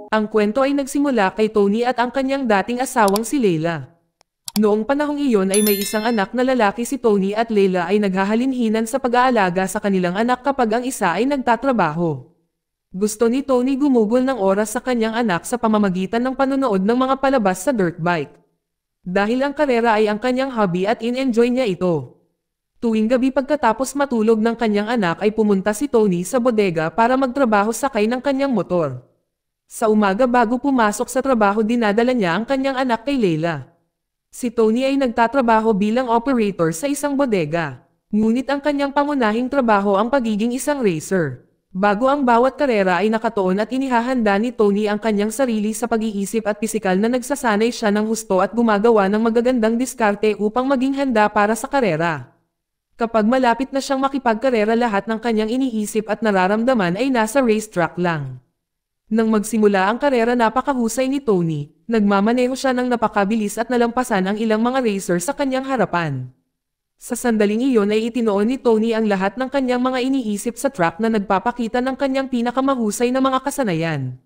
Ang kwento ay nagsimula kay Tony at ang kanyang dating asawang si Leila. Noong panahong iyon ay may isang anak na lalaki si Tony at Leila ay naghahalinhinan sa pag-aalaga sa kanilang anak kapag ang isa ay nagtatrabaho. Gusto ni Tony gumugol ng oras sa kanyang anak sa pamamagitan ng panonood ng mga palabas sa dirt bike. Dahil ang karera ay ang kanyang hobby at in-enjoy niya ito. Tuwing gabi pagkatapos matulog ng kanyang anak ay pumunta si Tony sa bodega para magtrabaho sakay ng kanyang motor. Sa umaga bago pumasok sa trabaho dinadala niya ang kanyang anak kay Leila. Si Tony ay nagtatrabaho bilang operator sa isang bodega. Ngunit ang kanyang pangunahing trabaho ang pagiging isang racer. Bago ang bawat karera ay nakatuon at inihahanda ni Tony ang kanyang sarili sa pag-iisip at pisikal na nagsasanay siya ng husto at gumagawa ng magagandang diskarte upang maging handa para sa karera. Kapag malapit na siyang makipagkarera lahat ng kanyang iniisip at nararamdaman ay nasa racetrack lang. Nang magsimula ang karera napakahusay ni Tony, nagmamaneho siya ng napakabilis at nalampasan ang ilang mga racer sa kanyang harapan. Sa sandaling iyon ay itinoon ni Tony ang lahat ng kanyang mga iniisip sa track na nagpapakita ng kanyang pinakamahusay na mga kasanayan.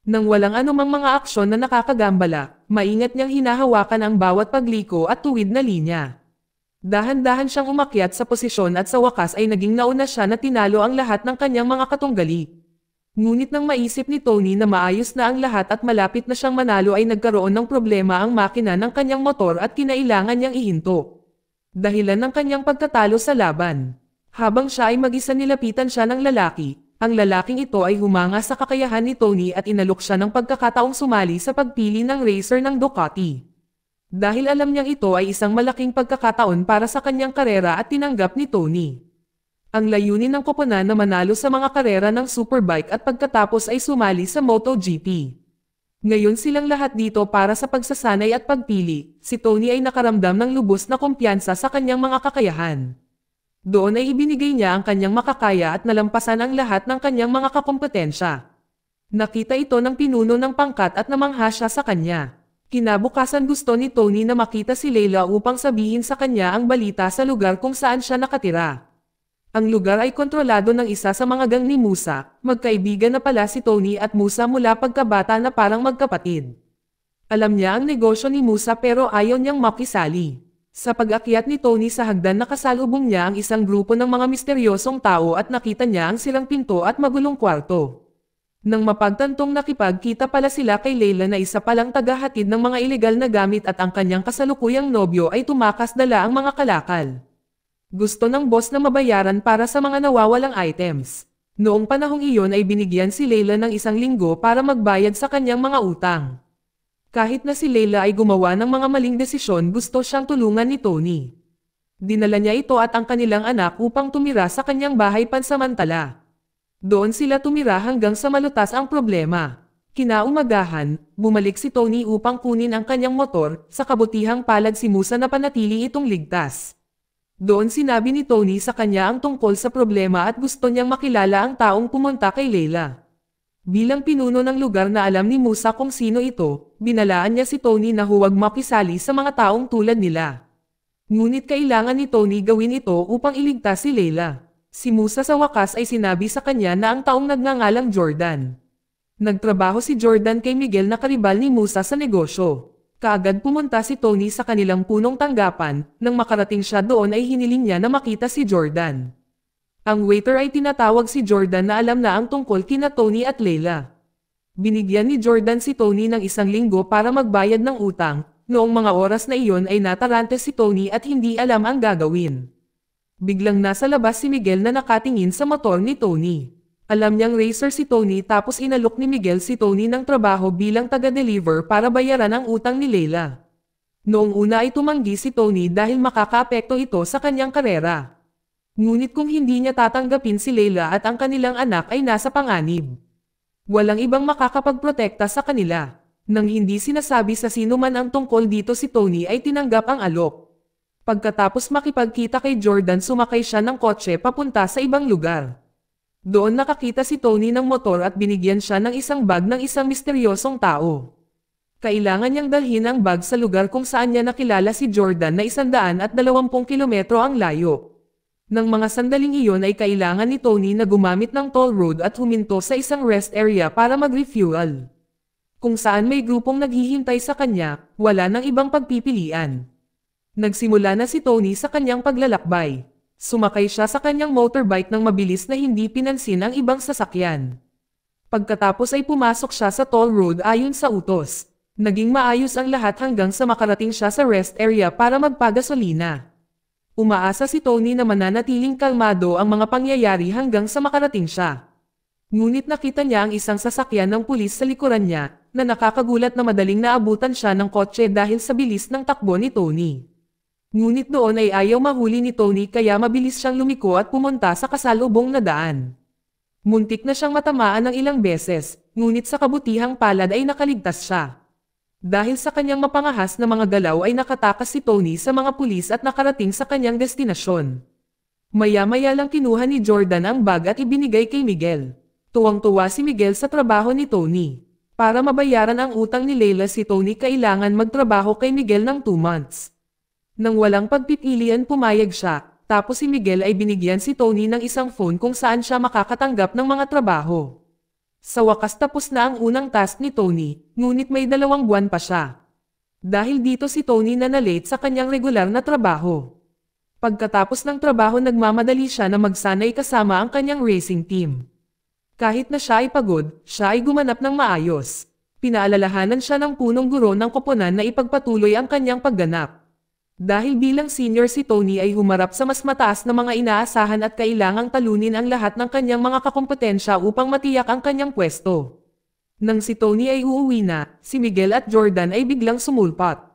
Nang walang anumang mga aksyon na nakakagambala, maingat niyang hinahawakan ang bawat pagliko at tuwid na linya. Dahan-dahan siyang umakyat sa posisyon at sa wakas ay naging nauna siya na tinalo ang lahat ng kanyang mga katunggali. Ngunit nang maisip ni Tony na maayos na ang lahat at malapit na siyang manalo ay nagkaroon ng problema ang makina ng kanyang motor at kinailangan niyang ihinto. Dahilan ng kanyang pagkatalo sa laban. Habang siya ay mag-isa nilapitan siya ng lalaki, ang lalaking ito ay humanga sa kakayahan ni Tony at inalok siya ng pagkakataong sumali sa pagpili ng racer ng Ducati. Dahil alam niyang ito ay isang malaking pagkakataon para sa kanyang karera at tinanggap ni Tony. Ang layunin ng koponan na manalo sa mga karera ng Superbike at pagkatapos ay sumali sa MotoGP. Ngayon silang lahat dito para sa pagsasanay at pagpili, si Tony ay nakaramdam ng lubos na kumpiyansa sa kanyang mga kakayahan. Doon ay ibinigay niya ang kanyang makakaya at nalampasan ang lahat ng kanyang mga kakompetensya. Nakita ito ng pinuno ng pangkat at namangha siya sa kanya. Kinabukasan gusto ni Tony na makita si Leila upang sabihin sa kanya ang balita sa lugar kung saan siya nakatira. Ang lugar ay kontrolado ng isa sa mga gang ni Musa, magkaibigan na pala si Tony at Musa mula pagkabata na parang magkapatid. Alam niya ang negosyo ni Musa pero ayaw niyang makisali. Sa pag-akyat ni Tony sa hagdan nakasalubong niya ang isang grupo ng mga misteryosong tao at nakita niya ang sirang pinto at magulong kwarto. Nang mapagtantong nakipagkita pala sila kay Leila na isa palang tagahatid ng mga ilegal na gamit at ang kanyang kasalukuyang nobyo ay tumakas dala ang mga kalakal. Gusto ng boss na mabayaran para sa mga nawawalang items. Noong panahong iyon ay binigyan si Leila ng 1 linggo para magbayad sa kanyang mga utang. Kahit na si Leila ay gumawa ng mga maling desisyon gusto siyang tulungan ni Tony. Dinala niya ito at ang kanilang anak upang tumira sa kanyang bahay pansamantala. Doon sila tumira hanggang sa malutas ang problema. Kinaumagahan, bumalik si Tony upang kunin ang kanyang motor, sa kabutihang palad si Musa na panatili itong ligtas. Doon sinabi ni Tony sa kanya ang tungkol sa problema at gusto niyang makilala ang taong pumunta kay Leila. Bilang pinuno ng lugar na alam ni Musa kung sino ito, binalaan niya si Tony na huwag makisali sa mga taong tulad nila. Ngunit kailangan ni Tony gawin ito upang iligtas si Leila. Si Musa sa wakas ay sinabi sa kanya na ang taong nagngangalang Jordan. Nagtrabaho si Jordan kay Miguel na karibal ni Musa sa negosyo. Kaagad pumunta si Tony sa kanilang punong tanggapan, nang makarating siya doon ay hiniling niya na makita si Jordan. Ang waiter ay tinatawag si Jordan na alam na ang tungkol kina Tony at Leila. Binigyan ni Jordan si Tony ng 1 linggo para magbayad ng utang, noong mga oras na iyon ay natarante si Tony at hindi alam ang gagawin. Biglang nasa labas si Miguel na nakatingin sa motor ni Tony. Alam niyang racer si Tony tapos inalok ni Miguel si Tony ng trabaho bilang taga-deliver para bayaran ang utang ni Leila. Noong una ay tumanggi si Tony dahil makakaapekto ito sa kanyang karera. Ngunit kung hindi niya tatanggapin si Leila at ang kanilang anak ay nasa panganib. Walang ibang makakapagprotekta sa kanila. Nang hindi sinasabi sa sino man ang tungkol dito si Tony ay tinanggap ang alok. Pagkatapos makipagkita kay Jordan sumakay siya ng kotse papunta sa ibang lugar. Doon nakakita si Tony ng motor at binigyan siya ng isang bag ng isang misteryosong tao. Kailangan niyang dalhin ang bag sa lugar kung saan niya nakilala si Jordan na 120 kilometro ang layo. Nang mga sandaling iyon ay kailangan ni Tony na gumamit ng toll road at huminto sa isang rest area para mag-refuel. Kung saan may grupong naghihintay sa kanya, wala nang ibang pagpipilian. Nagsimula na si Tony sa kanyang paglalakbay. Sumakay siya sa kanyang motorbike nang mabilis na hindi pinansin ang ibang sasakyan. Pagkatapos ay pumasok siya sa toll road ayon sa utos. Naging maayos ang lahat hanggang sa makarating siya sa rest area para magpagasolina. Umaasa si Tony na mananatiling kalmado ang mga pangyayari hanggang sa makarating siya. Ngunit nakita niya ang isang sasakyan ng pulis sa likuran niya, na nakakagulat na madaling naabutan siya ng kotse dahil sa bilis ng takbo ni Tony. Ngunit doon ay ayaw mahuli ni Tony kaya mabilis siyang lumiko at pumunta sa kasalubong na daan. Muntik na siyang matamaan ng ilang beses, ngunit sa kabutihang palad ay nakaligtas siya. Dahil sa kanyang mapangahas na mga galaw ay nakatakas si Tony sa mga pulis at nakarating sa kanyang destinasyon. Maya-maya lang kinuha ni Jordan ang bag at ibinigay kay Miguel. Tuwang-tuwa si Miguel sa trabaho ni Tony. Para mabayaran ang utang ni Leila si Tony kailangan magtrabaho kay Miguel ng 2 months. Nang walang pagpipilian pumayag siya, tapos si Miguel ay binigyan si Tony ng isang phone kung saan siya makakatanggap ng mga trabaho. Sa wakas tapos na ang unang task ni Tony, ngunit may 2 buwan pa siya. Dahil dito si Tony na na-late sa kanyang regular na trabaho. Pagkatapos ng trabaho nagmamadali siya na magsanay kasama ang kanyang racing team. Kahit na siya ay pagod, siya ay gumanap ng maayos. Pinaalalahanan siya ng punong guro ng koponan na ipagpatuloy ang kanyang pagganap. Dahil bilang senior si Tony ay humarap sa mas mataas na mga inaasahan at kailangang talunin ang lahat ng kanyang mga kakumpetensya upang matiyak ang kanyang pwesto. Nang si Tony ay uuwi na, si Miguel at Jordan ay biglang sumulpat.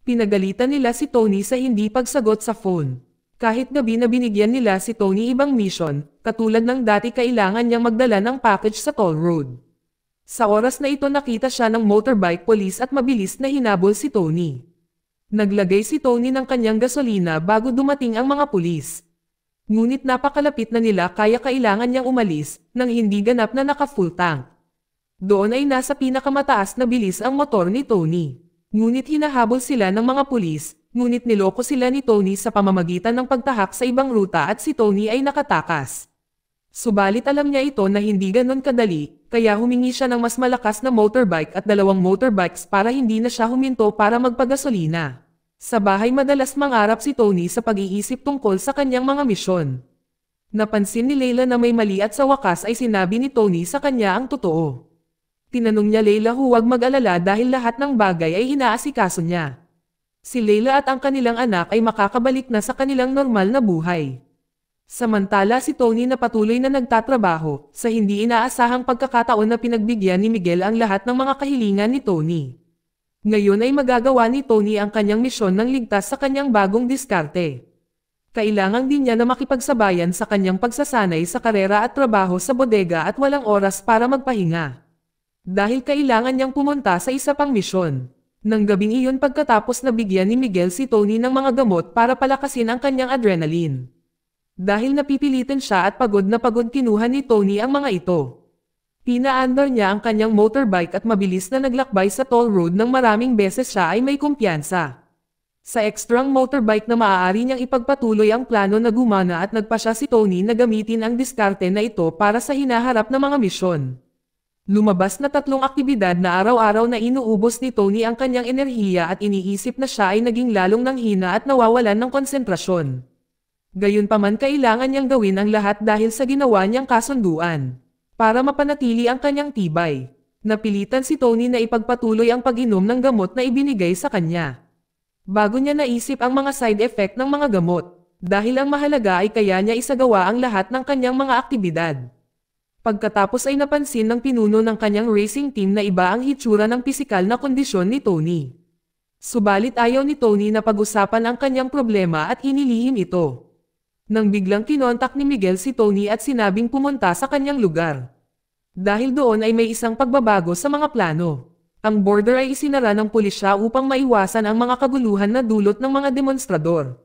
Pinagalitan nila si Tony sa hindi pagsagot sa phone. Kahit gabi na binigyan nila si Tony ibang mission, katulad ng dati kailangan niyang magdala ng package sa toll road. Sa oras na ito nakita siya ng motorbike police at mabilis na hinabol si Tony. Naglagay si Tony ng kanyang gasolina bago dumating ang mga pulis. Ngunit napakalapit na nila kaya kailangan niyang umalis, nang hindi ganap na naka-full tank. Doon ay nasa pinakamataas na bilis ang motor ni Tony. Ngunit hinahabol sila ng mga pulis, ngunit niloko sila ni Tony sa pamamagitan ng pagtahak sa ibang ruta at si Tony ay nakatakas. Subalit alam niya ito na hindi ganon kadali, kaya humingi siya ng mas malakas na motorbike at 2 motorbikes para hindi na siya huminto para magpagasolina. Sa bahay madalas mangarap si Tony sa pag-iisip tungkol sa kanyang mga misyon. Napansin ni Leila na may mali at sa wakas ay sinabi ni Tony sa kanya ang totoo. Tinanong niya Leila huwag mag-alala dahil lahat ng bagay ay inaasikaso niya. Si Leila at ang kanilang anak ay makakabalik na sa kanilang normal na buhay. Samantala si Tony na patuloy na nagtatrabaho, sa hindi inaasahang pagkakataon na pinagbigyan ni Miguel ang lahat ng mga kahilingan ni Tony. Ngayon ay magagawa ni Tony ang kanyang misyon ng ligtas sa kanyang bagong diskarte. Kailangan din niya na makipagsabayan sa kanyang pagsasanay sa karera at trabaho sa bodega at walang oras para magpahinga. Dahil kailangan niyang pumunta sa isa pang misyon. Nang gabing iyon pagkatapos na bigyan ni Miguel si Tony ng mga gamot para palakasin ang kanyang adrenaline. Dahil napipilitan siya at pagod na pagod kinuha ni Tony ang mga ito. Pinaandar niya ang kanyang motorbike at mabilis na naglakbay sa toll road nang maraming beses siya ay may kumpiyansa. Sa ekstrang motorbike na maaari niyang ipagpatuloy ang plano na gumana at nagpasya si Tony na gamitin ang diskarte na ito para sa hinaharap na mga misyon. Lumabas na 3 aktibidad na araw-araw na inuubos ni Tony ang kanyang enerhiya at iniisip na siya ay naging lalong nanghina at nawawalan ng konsentrasyon. Gayunpaman kailangan niyang gawin ang lahat dahil sa ginawa niyang kasunduan. Para mapanatili ang kanyang tibay, napilitan si Tony na ipagpatuloy ang pag-inom ng gamot na ibinigay sa kanya. Bago niya naisip ang mga side effect ng mga gamot, dahil ang mahalaga ay kaya niya isagawa ang lahat ng kanyang mga aktibidad. Pagkatapos ay napansin ng pinuno ng kanyang racing team na iba ang hitsura ng pisikal na kondisyon ni Tony. Subalit ayaw ni Tony na pag-usapan ang kanyang problema at inilihim ito. Nang biglang kinontak ni Miguel si Tony at sinabing pumunta sa kanyang lugar. Dahil doon ay may isang pagbabago sa mga plano. Ang border ay isinara ng pulisya upang maiwasan ang mga kaguluhan na dulot ng mga demonstrador.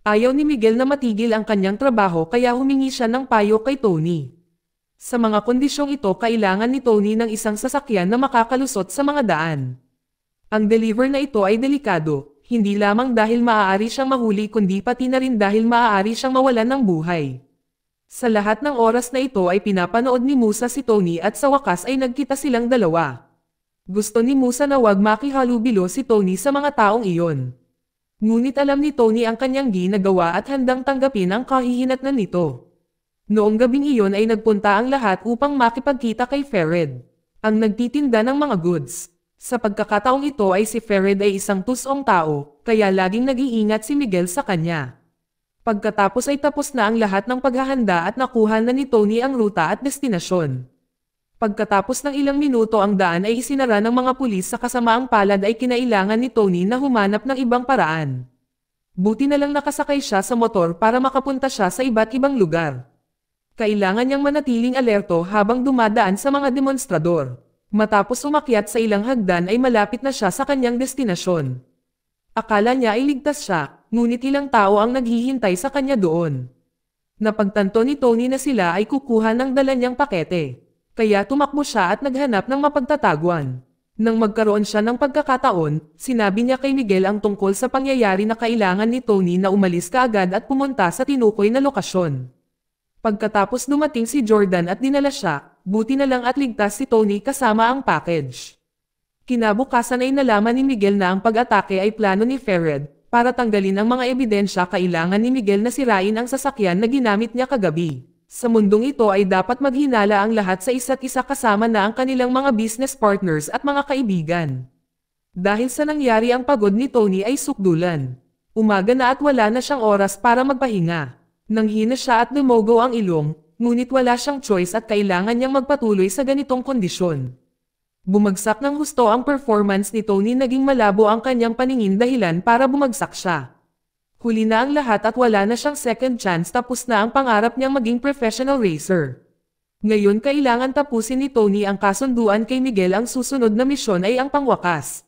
Ayaw ni Miguel na matigil ang kanyang trabaho kaya humingi siya ng payo kay Tony. Sa mga kondisyong ito kailangan ni Tony ng isang sasakyan na makakalusot sa mga daan. Ang deliver na ito ay delikado. Hindi lamang dahil maaari siyang mahuli kundi pati na rin dahil maaari siyang mawalan ng buhay. Sa lahat ng oras na ito ay pinapanood ni Musa si Tony at sa wakas ay nagkita silang dalawa. Gusto ni Musa na wag makihalubilo si Tony sa mga taong iyon. Ngunit alam ni Tony ang kanyang ginagawa at handang tanggapin ang kahihinatnan nito. Noong gabing iyon ay nagpunta ang lahat upang makipagkita kay Fered, ang nagtitinda ng mga goods. Sa pagkakataong ito ay si Fered ay isang tusong tao, kaya laging nag-iingat si Miguel sa kanya. Pagkatapos ay tapos na ang lahat ng paghahanda at nakuha na ni Tony ang ruta at destinasyon. Pagkatapos ng ilang minuto ang daan ay isinara ng mga pulis sa kasamaang palad ay kinailangan ni Tony na humanap ng ibang paraan. Buti na lang nakasakay siya sa motor para makapunta siya sa iba't ibang lugar. Kailangan niyang manatiling alerto habang dumadaan sa mga demonstrador. Matapos umakyat sa ilang hagdan ay malapit na siya sa kanyang destinasyon. Akala niya ay ligtas siya, ngunit ilang tao ang naghihintay sa kanya doon. Napagtanto ni Tony na sila ay kukuha ng dala niyang pakete. Kaya tumakbo siya at naghanap ng mapagtataguan. Nang magkaroon siya ng pagkakataon, sinabi niya kay Miguel ang tungkol sa pangyayari na kailangan ni Tony na umalis kaagad at pumunta sa tinukoy na lokasyon. Pagkatapos dumating si Jordan at dinala siya, buti na lang at ligtas si Tony kasama ang package. Kinabukasan ay nalaman ni Miguel na ang pag-atake ay plano ni Fered. Para tanggalin ang mga ebidensya kailangan ni Miguel na sirain ang sasakyan na ginamit niya kagabi. Sa mundong ito ay dapat maghinala ang lahat sa isa't isa kasama na ang kanilang mga business partners at mga kaibigan. Dahil sa nangyari ang pagod ni Tony ay sukdulan. Umaga na at wala na siyang oras para magpahinga. Nanghina siya at lumogo ang ilong, ngunit wala siyang choice at kailangan niyang magpatuloy sa ganitong kondisyon. Bumagsak ng husto ang performance ni Tony, naging malabo ang kanyang paningin dahilan para bumagsak siya. Huli na ang lahat at wala na siyang second chance, tapos na ang pangarap niyang maging professional racer. Ngayon kailangan tapusin ni Tony ang kasunduan kay Miguel, ang susunod na misyon ay ang pangwakas.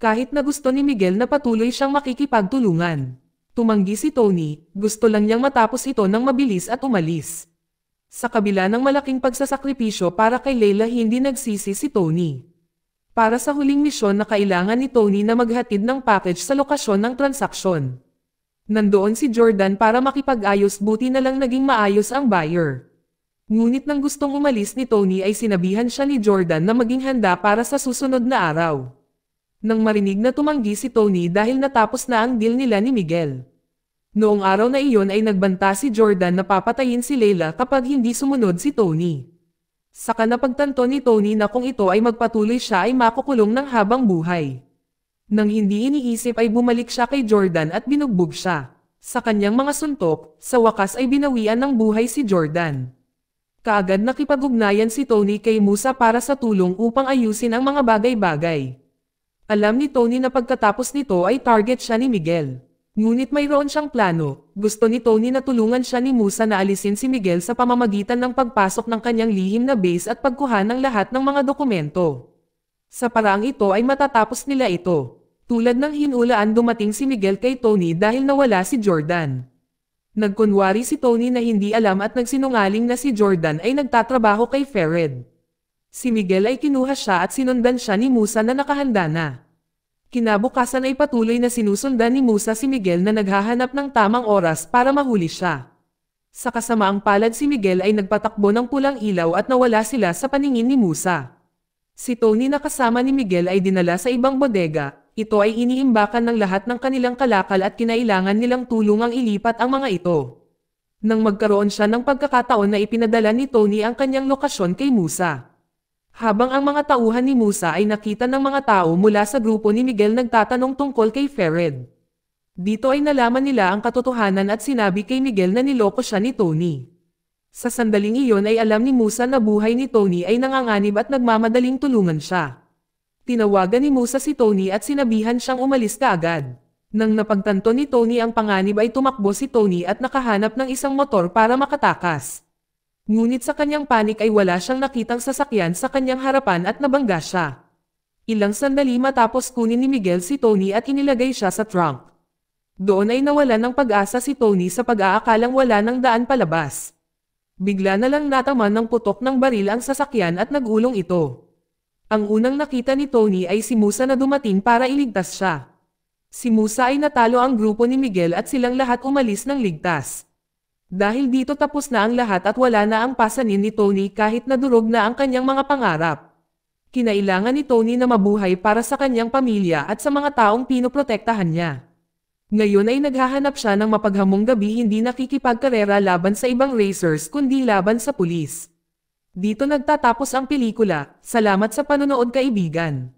Kahit na gusto ni Miguel na patuloy siyang makikipagtulungan. Tumanggi si Tony, gusto lang niyang matapos ito ng mabilis at umalis. Sa kabila ng malaking pagsasakripisyo para kay Layla, hindi nagsisi si Tony. Para sa huling misyon na kailangan ni Tony na maghatid ng package sa lokasyon ng transaksyon. Nandoon si Jordan para makipag-ayos, buti na lang naging maayos ang buyer. Ngunit nang gustong umalis ni Tony ay sinabihan siya ni Jordan na maging handa para sa susunod na araw. Nang marinig na tumanggi si Tony dahil natapos na ang deal nila ni Miguel. Noong araw na iyon ay nagbanta si Jordan na papatayin si Layla kapag hindi sumunod si Tony. Saka napagtanto ni Tony na kung ito ay magpatuloy siya ay makukulong ng habang buhay. Nang hindi iniisip ay bumalik siya kay Jordan at binugbog siya. Sa kanyang mga suntok, sa wakas ay binawian ng buhay si Jordan. Kaagad nakipag-ugnayan si Tony kay Musa para sa tulong upang ayusin ang mga bagay-bagay. Alam ni Tony na pagkatapos nito ay target siya ni Miguel. Ngunit mayroon siyang plano. Gusto ni Tony na tulungan siya ni Musa na alisin si Miguel sa pamamagitan ng pagpasok ng kanyang lihim na base at pagkuha ng lahat ng mga dokumento. Sa paraang ito ay matatapos nila ito. Tulad ng hinulaan, dumating si Miguel kay Tony dahil nawala si Jordan. Nagkunwari si Tony na hindi alam at nagsinungaling na si Jordan ay nagtatrabaho kay Fered. Si Miguel ay kinuha siya at sinundan siya ni Musa na nakahanda na. Kinabukasan ay patuloy na sinusundan ni Musa si Miguel na naghahanap ng tamang oras para mahuli siya. Sa kasamaang palad si Miguel ay nagpatakbo ng pulang ilaw at nawala sila sa paningin ni Musa. Si Tony na kasama ni Miguel ay dinala sa ibang bodega. Ito ay iniimbakan ng lahat ng kanilang kalakal at kinailangan nilang tulungang ilipat ang mga ito. Nang magkaroon siya ng pagkakataon na ipinadala ni Tony ang kanyang lokasyon kay Musa. Habang ang mga tauhan ni Musa ay nakita ng mga tao mula sa grupo ni Miguel nagtatanong tungkol kay Fered. Dito ay nalaman nila ang katotohanan at sinabi kay Miguel na niloko siya ni Tony. Sa sandaling iyon ay alam ni Musa na buhay ni Tony ay nanganganib at nagmamadaling tulungan siya. Tinawagan ni Musa si Tony at sinabihan siyang umalis kaagad. Nang napagtanto ni Tony ang panganib ay tumakbo si Tony at nakahanap ng isang motor para makatakas. Ngunit sa kanyang panik ay wala siyang nakitang sasakyan sa kanyang harapan at nabangga siya. Ilang sandali matapos kunin ni Miguel si Tony at inilagay siya sa trunk. Doon ay nawalan ng pag-asa si Tony sa pag-aakalang wala ng daan palabas. Bigla na lang nataman ng putok ng baril ang sasakyan at nagulong ito. Ang unang nakita ni Tony ay si Musa na dumating para iligtas siya. Si Musa ay natalo ang grupo ni Miguel at silang lahat umalis ng ligtas. Dahil dito tapos na ang lahat at wala na ang pasanin ni Tony kahit nadurog na ang kanyang mga pangarap. Kinailangan ni Tony na mabuhay para sa kanyang pamilya at sa mga taong pinoprotektahan niya. Ngayon ay naghahanap siya ng mapaghamong gabi, hindi nakikipagkarera laban sa ibang racers kundi laban sa pulis. Dito nagtatapos ang pelikula. Salamat sa panonood, kaibigan.